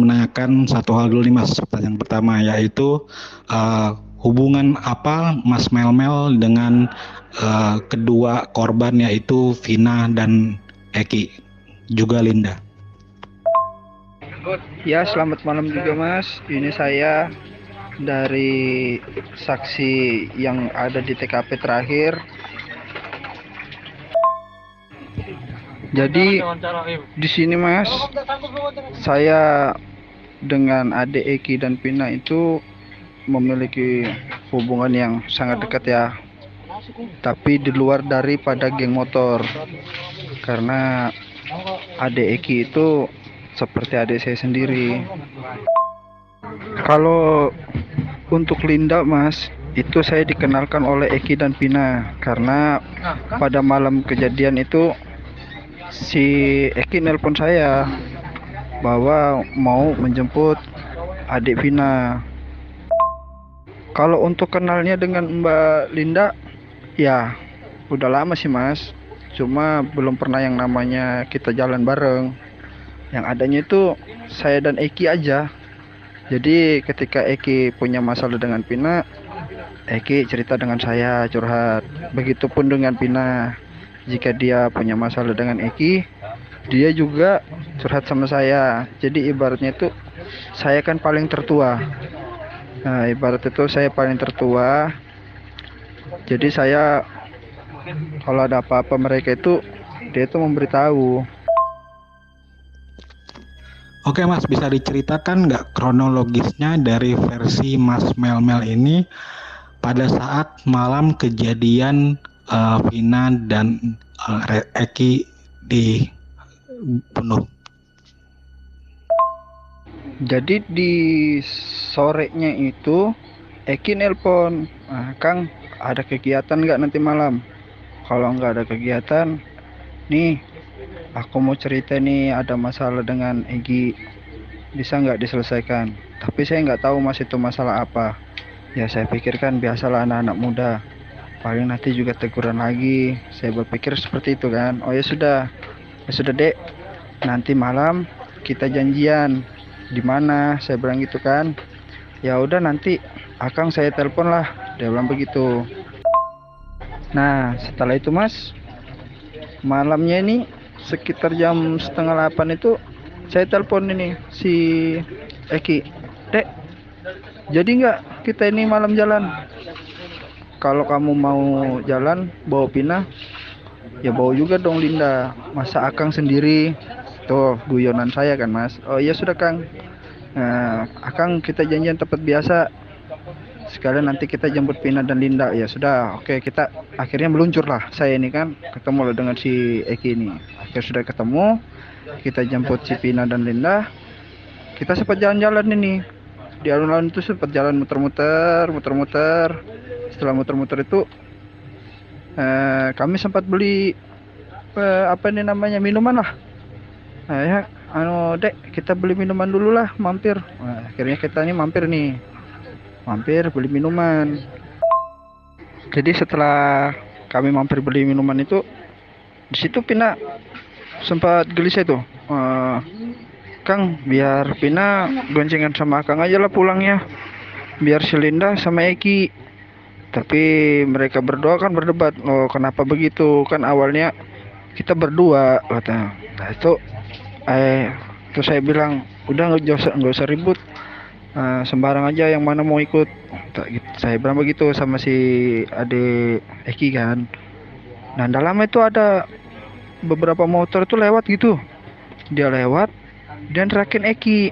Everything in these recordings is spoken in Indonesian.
menanyakan satu hal dulu nih Mas. Pertanyaan pertama yaitu hubungan apa Mas Melmel dengan kedua korban yaitu Vina dan Eki, juga Linda. Ya, selamat malam juga Mas. Ini saya dari saksi yang ada di TKP terakhir. Jadi di sini Mas, saya dengan adik Eki dan Pina itu memiliki hubungan yang sangat dekat ya. Tapi di luar daripada geng motor. Karena adik Eki itu seperti adik saya sendiri. Kalau untuk Linda Mas, itu saya dikenalkan oleh Eki dan Pina karena pada malam kejadian itu si Eki nelpon saya bahwa mau menjemput adik Vina. Kalau untuk kenalnya dengan Mbak Linda, ya udah lama sih Mas. Cuma belum pernah yang namanya kita jalan bareng. Yang adanya itu saya dan Eki aja. Jadi ketika Eki punya masalah dengan Pina, Eki cerita dengan saya curhat. Begitupun dengan Pina. Jika dia punya masalah dengan Eki, dia juga curhat sama saya. Jadi ibaratnya itu saya kan paling tertua. Nah, ibarat itu saya paling tertua. Jadi saya kalau ada apa-apa mereka itu dia itu memberitahu. Oke Mas, bisa diceritakan nggak kronologisnya dari versi Mas Melmel ini pada saat malam kejadian Vina dan Eki dibunuh? Jadi di sorenya itu Eki nelpon, Kang ada kegiatan nggak nanti malam? Kalau nggak ada kegiatan, nih aku mau cerita nih ada masalah dengan Egi, bisa nggak diselesaikan? Tapi saya nggak tahu Mas itu masalah apa. Ya saya pikirkan biasalah anak-anak muda, paling nanti juga teguran lagi. Saya berpikir seperti itu kan. Oh ya sudah dek, nanti malam kita janjian di mana? Saya bilang gitu kan. Ya udah nanti Akang saya telepon lah. Dia bilang begitu. Nah setelah itu Mas, malamnya ini sekitar jam setengah 8 itu saya telepon ini si Eki, dek jadi nggak kita ini malam jalan? Kalau kamu mau jalan bawa Pina, ya bawa juga dong Linda. Masa Akang sendiri? Tuh guyonan saya kan Mas. Oh iya sudah Kang. Nah, Akang kita janjian tempat biasa. Sekalian nanti kita jemput Pina dan Linda. Ya sudah, oke kita akhirnya meluncur lah. Saya ini kan ketemu dengan si Eki ini. Akhirnya sudah ketemu. Kita jemput si Pina dan Linda. Kita sempat jalan-jalan ini. Di alun-alun itu sempat jalan muter-muter. Setelah muter-muter itu kami sempat beli apa ini namanya minuman lah. Nah, ya, dek kita beli minuman dulu lah, mampir. Nah, akhirnya kita ini mampir beli minuman. Jadi setelah kami mampir beli minuman itu, di situ Pina sempat gelisah tuh. Kang, biar Pina goncengan sama Kang aja lah pulangnya. Biar si Linda sama Eki. Tapi mereka berdua kan berdebat. Oh, kenapa begitu? Kan awalnya kita berdua kata. Nah, itu terus saya bilang, udah nggak usah ribut. Sembarang aja yang mana mau ikut. Saya bilang begitu sama si adik Eki kan. Nah, dalam itu ada beberapa motor itu lewat gitu. Dia lewat dan terakin Eki.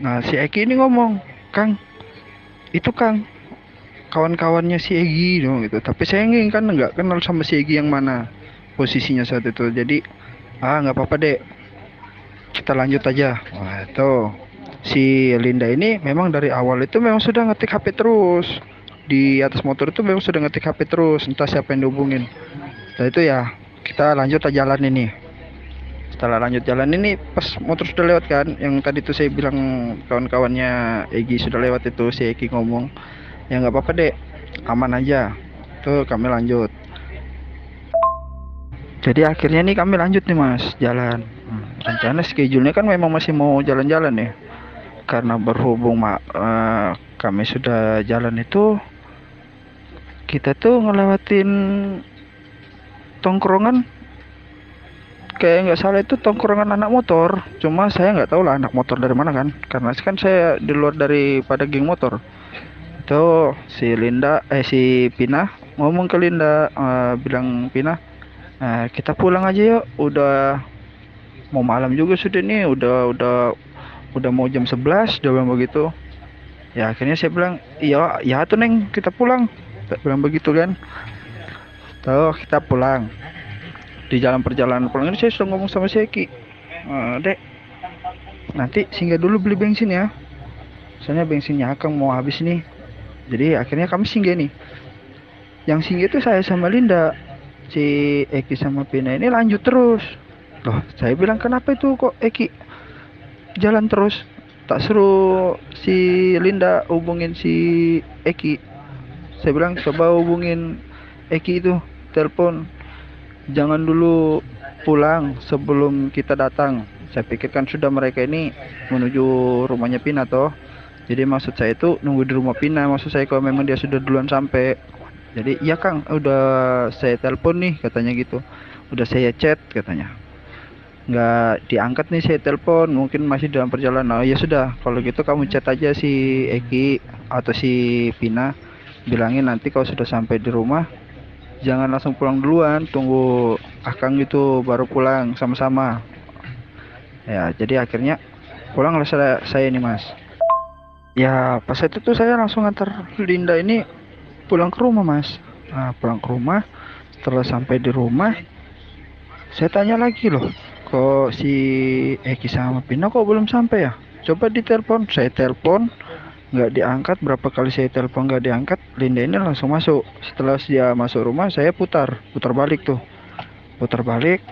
Nah, si Eki ini ngomong, Kang, itu Kang kawan-kawannya si Egi dong gitu. Tapi saya kan nggak kenal sama si Egi yang mana posisinya saat itu. Jadi nggak apa-apa dek, kita lanjut aja. Wah itu si Linda ini memang dari awal itu memang sudah ngetik HP terus di atas motor itu, memang sudah ngetik HP terus, entah siapa yang dihubungin. Nah itu ya kita lanjut aja jalan ini. Setelah lanjut jalan ini pas motor sudah lewat kan, yang tadi tuh saya bilang kawan-kawannya Egi sudah lewat itu, si Egi ngomong, ya nggak apa-apa dek, aman aja. Tuh kami lanjut. Jadi akhirnya nih kami lanjut nih Mas jalan. Rencana schedule-nya kan memang masih mau jalan-jalan ya. karena berhubung kami sudah jalan itu, kita tuh ngelewatin tongkrongan, kayak nggak salah itu tongkrongan anak motor. Cuma saya nggak tahu lah anak motor dari mana kan, karena kan saya di luar daripada geng motor. Itu si Pina ngomong ke Linda, bilang, Pina, kita pulang aja yuk, udah mau malam juga sudah nih, udah mau jam 11, dia bilang begitu. Ya akhirnya saya bilang, iya ya tuh Neng, kita pulang. Saya bilang begitu kan. Tuh kita pulang. Di jalan perjalanan pulang ini saya sudah ngomong sama si Eki, Dek, nanti singgah dulu beli bensin ya, soalnya bensinnya Akang mau habis nih. Jadi akhirnya kami singgah nih. Yang singgah itu saya sama Linda. Si Eki sama Pina ini lanjut terus. Loh, saya bilang kenapa itu kok Eki jalan terus? Tak suruh si Linda hubungin si Eki. Saya bilang coba hubungin Eki itu, telepon. Jangan dulu pulang sebelum kita datang. Saya pikirkan sudah mereka ini menuju rumahnya Pina toh. Jadi maksud saya itu nunggu di rumah Pina. Maksud saya kalau memang dia sudah duluan sampai. Jadi iya Kang, udah saya telepon nih katanya gitu. Udah saya chat katanya. Nggak diangkat nih saya telepon, mungkin masih dalam perjalanan. Oh ya sudah, kalau gitu kamu chat aja si Eki atau si Pina, bilangin nanti kalau sudah sampai di rumah jangan langsung pulang duluan, tunggu Akang gitu baru pulang sama-sama. Ya jadi akhirnya pulanglah saya ini Mas. Ya pas itu tuh saya langsung antar Linda ini pulang ke rumah Mas. Nah, pulang ke rumah, setelah sampai di rumah saya tanya lagi, loh kok si Eki sama Pina kok belum sampai ya? Coba ditelepon. Saya telepon nggak diangkat, berapa kali saya telepon nggak diangkat. Linda ini langsung masuk. Setelah dia masuk rumah, saya putar balik tuh, putar balik.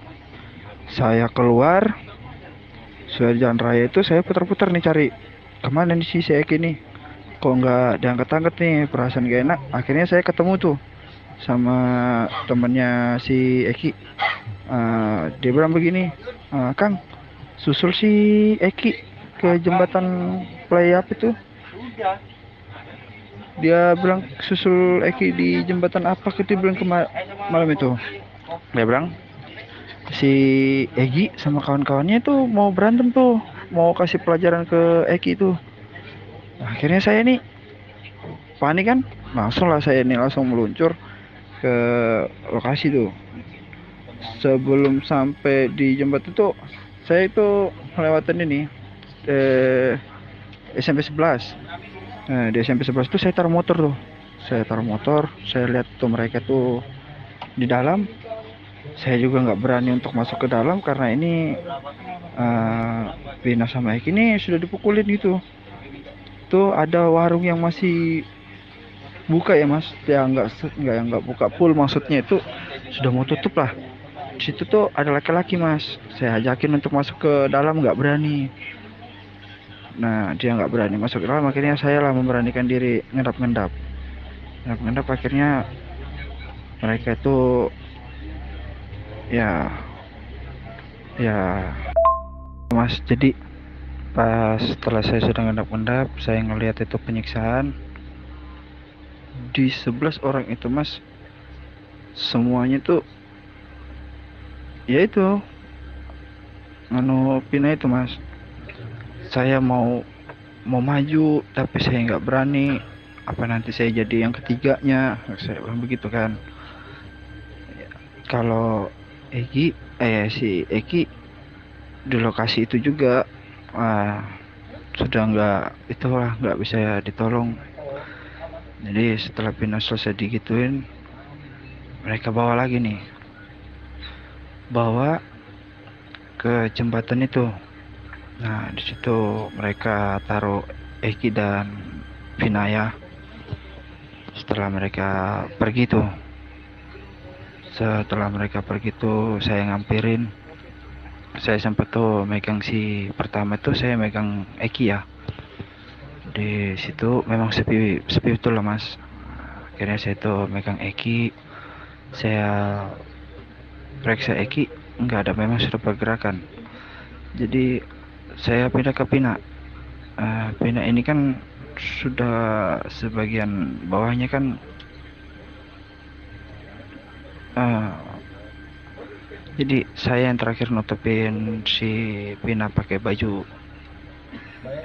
Saya keluar sudah jalan raya itu, saya putar-putar nih cari kemana nih si Eki nih, kok nggak diangkat-angkat nih, perasaan gak enak. Akhirnya saya ketemu tuh sama temennya si Eki. Dia bilang begini, Kang, susul si Eki ke jembatan Play apa itu. Dia bilang susul Eki di jembatan apa, dia bilang malam itu. Dia bilang si Egi sama kawan-kawannya tuh mau berantem tuh, mau kasih pelajaran ke Eki tuh. Nah, akhirnya saya nih panik kan, langsung meluncur ke lokasi tuh. Sebelum sampai di jembatan itu, saya itu melewati ini SMP 11. Nah, di SMP 11 itu saya taruh motor tuh. Saya lihat tuh mereka tuh di dalam. Saya juga nggak berani untuk masuk ke dalam karena ini Pina sama Eki ini sudah dipukulin gitu. Tuh ada warung yang masih buka ya Mas, ya nggak buka full, maksudnya itu sudah mau tutup lah. Di situ tuh ada laki-laki Mas, saya ajakin untuk masuk ke dalam, nggak berani. Nah dia nggak berani masuk ke dalam, akhirnya saya lah memberanikan diri ngendap, akhirnya mereka itu ya Mas. Jadi pas setelah saya sudah ngendap, saya ngelihat itu penyiksaan di 11 orang itu Mas, semuanya tuh ya itu Pina itu Mas. Saya mau maju tapi saya nggak berani, apa nanti saya jadi yang ketiganya, saya bilang begitu kan. Kalau si Eki di lokasi itu juga sudah nggak bisa ditolong. Jadi setelah Pina selesai digituin, mereka bawa ke jembatan itu. Nah di situ mereka taruh Eki dan Pina ya. Setelah mereka pergi tuh, saya ngampirin. Saya sempat tuh megang si pertama tuh, saya megang Eki ya. Di situ memang sepi betul lah Mas. Akhirnya saya tuh megang Eki, saya periksa Eki, nggak ada, memang sudah pergerakan. Jadi saya pindah ke Pina. Pina ini kan sudah sebagian bawahnya kan eh, jadi saya yang terakhir nutupin si Pina pakai baju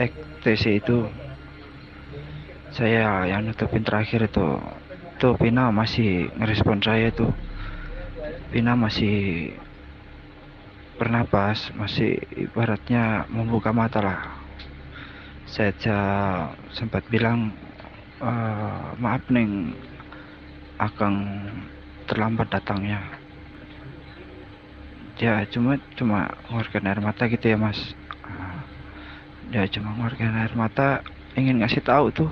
XTC itu, saya yang nutupin terakhir itu. Tuh Pina masih ngerespon saya tuh. Pina masih bernapas, masih ibaratnya membuka mata lah. Saya sempat bilang, maaf Neng, Akang terlambat datangnya. Dia cuma mengeluarkan air mata gitu ya Mas. Dia cuma mengeluarkan air mata, ingin ngasih tahu tuh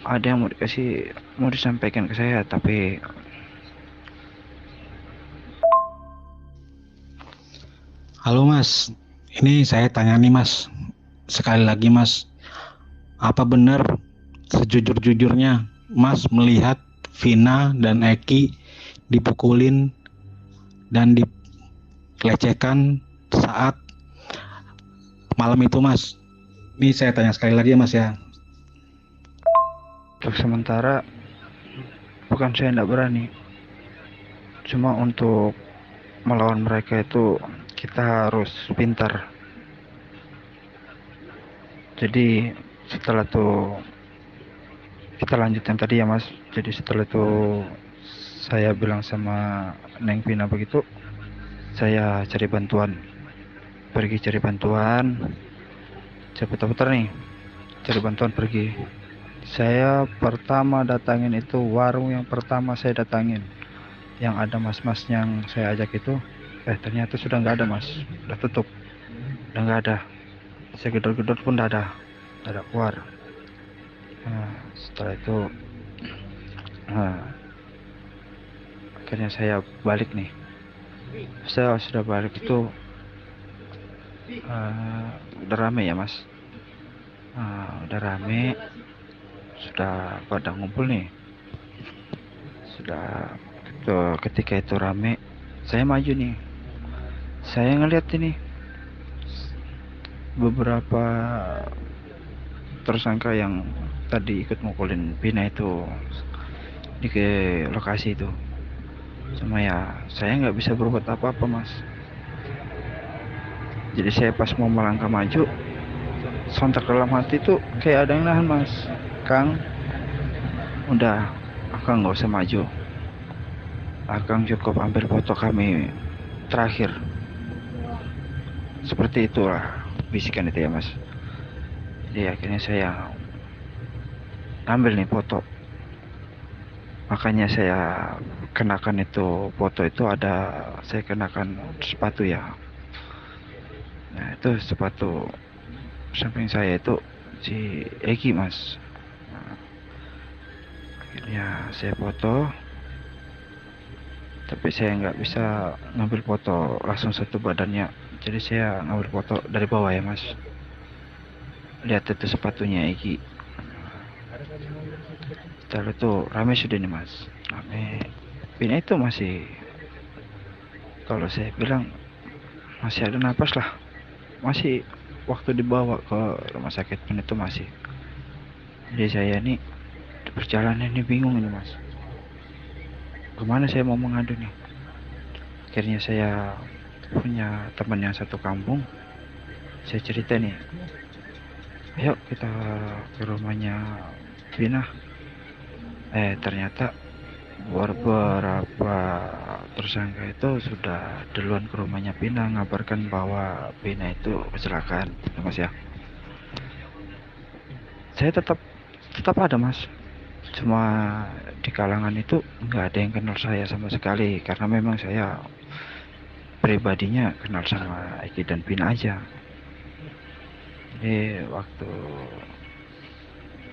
ada yang mau disampaikan ke saya, tapi Halo Mas, ini saya tanya nih Mas, sekali lagi Mas, apa benar sejujur-jujurnya Mas melihat Vina dan Eki dipukulin dan dilecehkan saat malam itu Mas? Ini saya tanya sekali lagi ya Mas ya. untuk sementara bukan saya tidak berani, cuma untuk melawan mereka itu kita harus pintar. Jadi setelah itu kita lanjutkan tadi ya Mas. Jadi setelah itu saya bilang sama Neng Vina begitu, saya cari bantuan, pergi cari bantuan, saya putar-putar nih, cari bantuan pergi. Saya pertama datangin itu warung yang pertama saya datangin, yang ada mas-mas yang saya ajak itu, ternyata sudah nggak ada Mas, udah tutup, udah nggak ada. Saya gedor-gedor pun nggak ada keluar. Setelah itu akhirnya saya balik nih. Saya sudah balik itu udah rame ya Mas, udah rame, sudah pada ngumpul nih. Sudah ketika itu rame, saya maju nih, saya ngeliat ini beberapa tersangka yang tadi ikut mukulin Pina itu di ke lokasi itu. Cuma ya saya nggak bisa berbuat apa-apa Mas. Jadi saya pas mau melangkah maju, sontak dalam hati tuh kayak ada yang nahan Mas. Kang, udah, Akang nggak usah maju, Akang cukup ambil foto kami terakhir. Seperti itulah bisikan itu ya Mas. Jadi akhirnya saya ambil nih foto. Makanya saya kenakan itu foto itu, saya kenakan sepatu ya. Nah itu sepatu samping saya itu si Eki Mas. Nah, akhirnya saya foto, tapi saya nggak bisa ngambil foto langsung satu badannya. Jadi saya ngambil foto dari bawah ya Mas. Lihat itu sepatunya Eki. Setelah itu rame sudah nih Mas, rame. Pina itu masih, kalau saya bilang masih ada napas lah, masih waktu dibawa ke rumah sakit pun itu masih. Jadi saya nih di perjalanan ini bingung ini Mas, kemana saya mau mengadu nih. Akhirnya saya punya teman yang satu kampung, saya cerita nih, ayo kita ke rumahnya Pina. Ternyata beberapa tersangka itu sudah duluan ke rumahnya Pina, ngabarkan bahwa Pina itu kecelakaan ya Mas ya. Saya tetap ada Mas, cuma di kalangan itu nggak ada yang kenal saya sama sekali, karena memang saya pribadinya kenal sama Eki dan Pina aja. Jadi waktu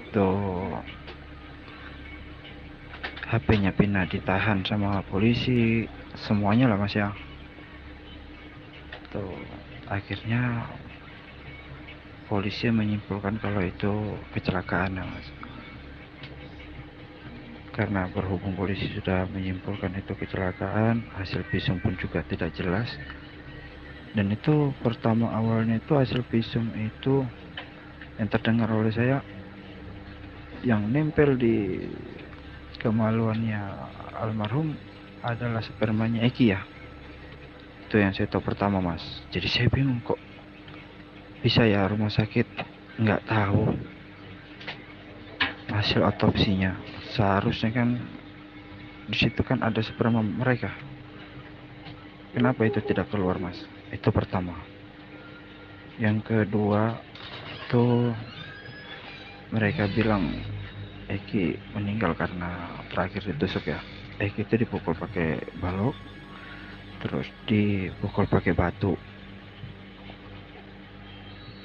itu HP-nya Pina ditahan sama polisi, semuanya lah Mas ya. Tuh akhirnya polisi menyimpulkan kalau itu kecelakaan ya Mas. Karena berhubung polisi sudah menyimpulkan itu kecelakaan, hasil visum pun juga tidak jelas. Dan itu pertama awalnya itu hasil visum itu yang terdengar oleh saya, yang nempel di kemaluannya almarhum adalah spermanya Eki ya. Itu yang saya tahu pertama mas. Jadi saya bingung kok bisa ya rumah sakit nggak tahu hasil otopsinya. Seharusnya kan di situ kan ada sperma mereka. Kenapa itu tidak keluar mas? Itu pertama. Yang kedua tuh mereka bilang Eki meninggal karena terakhir ditusuk ya. Eki itu dipukul pakai balok, terus dipukul pakai batu.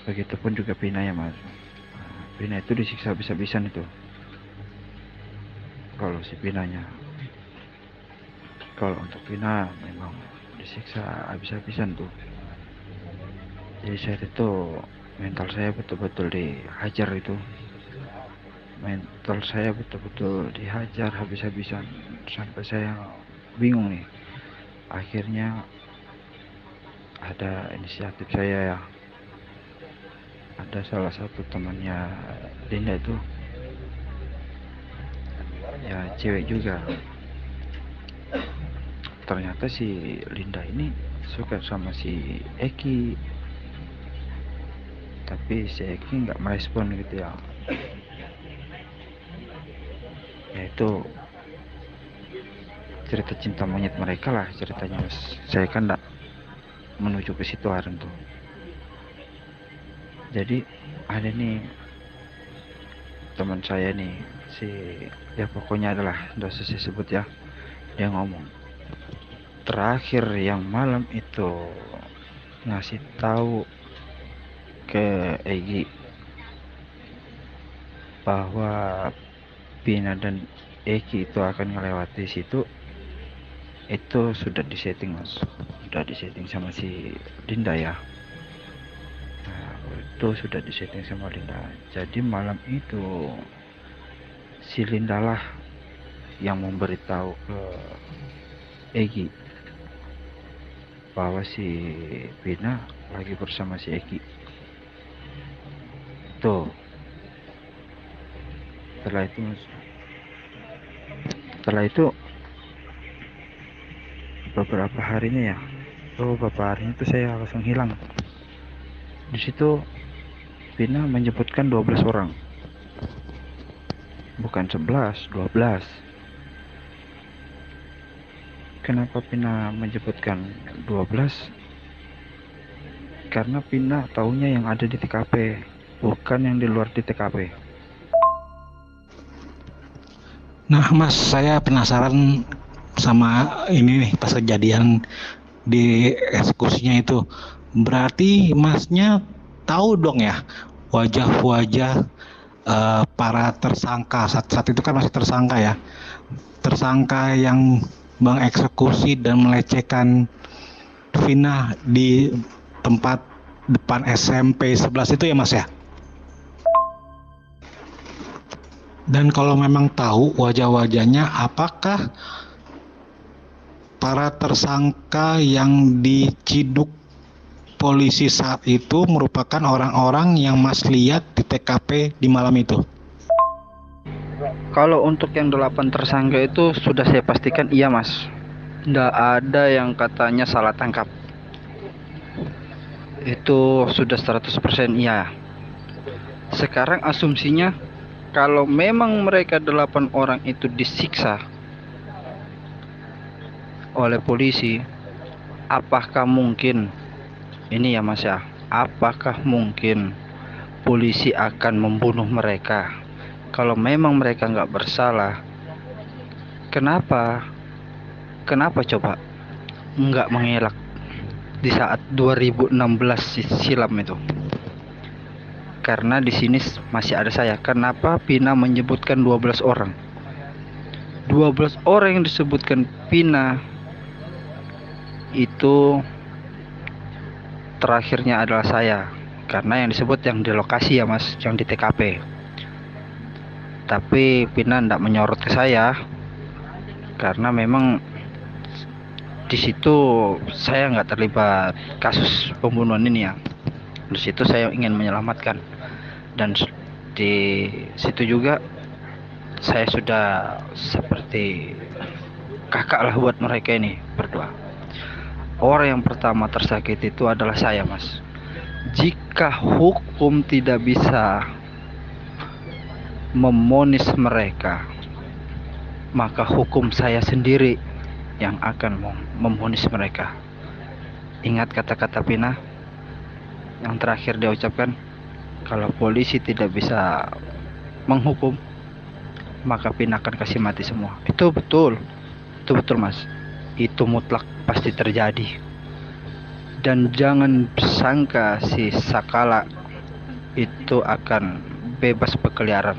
Begitupun juga Pina ya mas. Pina itu disiksa habis-habisan itu. Kalau si Pinanya, kalau untuk Pina memang disiksa habis-habisan tuh. Jadi saat itu mental saya betul-betul dihajar itu. Mental saya betul-betul dihajar habis-habisan sampai saya bingung nih. Akhirnya ada inisiatif saya ya. Ada salah satu temannya Linda itu ya cewek juga. Ternyata si Linda ini suka sama si Eki, tapi si Eki nggak merespon gitu ya. Ya itu cerita cinta monyet mereka lah ceritanya mas. Saya kan nggak menuju ke situ hari tuh. Jadi ada nih teman saya nih, si ya pokoknya adalah dosa saya sebut ya. Dia ngomong terakhir yang malam itu ngasih tahu ke Egi bahwa Pina dan Eki itu akan melewati situ. Itu sudah disetting mas, sudah disetting sama si Dinda ya. Nah, itu sudah disetting sama Linda. Jadi malam itu si Linda lah yang memberitahu ke Egi bahwa si Pina lagi bersama si Eki. Tuh. Setelah itu beberapa harinya itu saya langsung hilang. Di situ Pina menyebutkan 12 orang. Bukan 11, 12. Kenapa Pina menyebutkan 12? Karena Pina taunya yang ada di TKP, bukan yang di luar di TKP. Nah, Mas, saya penasaran sama ini nih pas kejadian di eksekusinya itu. Berarti Masnya tahu dong ya wajah-wajah para tersangka saat itu kan masih tersangka ya. Tersangka yang mengeksekusi dan melecehkan Vina di tempat depan SMP 11 itu ya Mas ya? Dan kalau memang tahu wajah-wajahnya, apakah para tersangka yang diciduk polisi saat itu merupakan orang-orang yang Mas lihat di TKP di malam itu? Kalau untuk yang 8 tersangka itu sudah saya pastikan iya mas. Nggak ada yang katanya salah tangkap. Itu sudah 100% iya. Sekarang asumsinya kalau memang mereka 8 orang itu disiksa oleh polisi, apakah mungkin ini ya mas ya, apakah mungkin polisi akan membunuh mereka? Kalau memang mereka nggak bersalah, kenapa coba nggak mengelak di saat 2016 silam itu? Karena di sini masih ada saya. Kenapa Pina menyebutkan 12 orang? 12 orang yang disebutkan Pina itu terakhirnya adalah saya. Karena yang disebut yang di lokasi ya mas, yang di TKP. Tapi Pina tidak menyorot ke saya karena memang di situ saya nggak terlibat kasus pembunuhan ini ya. Di situ saya ingin menyelamatkan, dan di situ juga saya sudah seperti kakak lah buat mereka ini berdua. Orang yang pertama tersakiti itu adalah saya, Mas. Jika hukum tidak bisa memonis mereka, maka hukum saya sendiri yang akan memonis mereka. Ingat kata-kata Pina yang terakhir dia ucapkan, kalau polisi tidak bisa menghukum, maka Pina akan kasih mati semua. Itu betul Mas. Itu mutlak pasti terjadi. Dan jangan sangka si Sakala itu akan bebas berkeliaran.